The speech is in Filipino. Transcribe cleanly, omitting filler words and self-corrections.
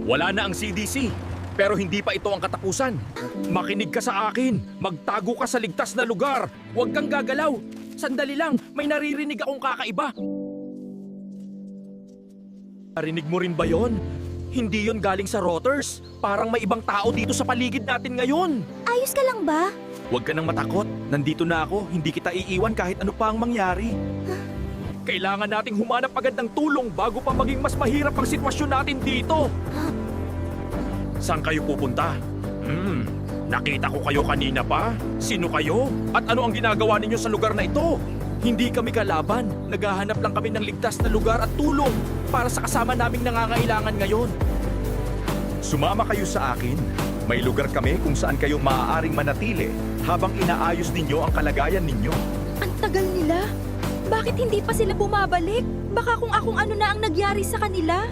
Wala na ang CDC, pero hindi pa ito ang katapusan. Makinig ka sa akin. Magtago ka sa ligtas na lugar. Huwag kang gagalaw. Sandali lang, may naririnig akong kakaiba. Narinig mo rin ba yon? Hindi yon galing sa routers. Parang may ibang tao dito sa paligid natin ngayon. Ayos ka lang ba? Huwag ka nang matakot. Nandito na ako. Hindi kita iiwan kahit ano pa ang mangyari. Kailangan nating humanap agad ng tulong bago pa maging mas mahirap ang sitwasyon natin dito. Saan kayo pupunta? Nakita ko kayo kanina pa. Sino kayo? At ano ang ginagawa ninyo sa lugar na ito? Hindi kami kalaban. Naghahanap lang kami ng ligtas na lugar at tulong para sa kasama naming nangangailangan ngayon. Sumama kayo sa akin. May lugar kami kung saan kayo maaaring manatili habang inaayos ninyo ang kalagayan ninyo. Ang tagal nila. Bakit hindi pa sila bumabalik? Baka kung akong ano na ang nagyari sa kanila.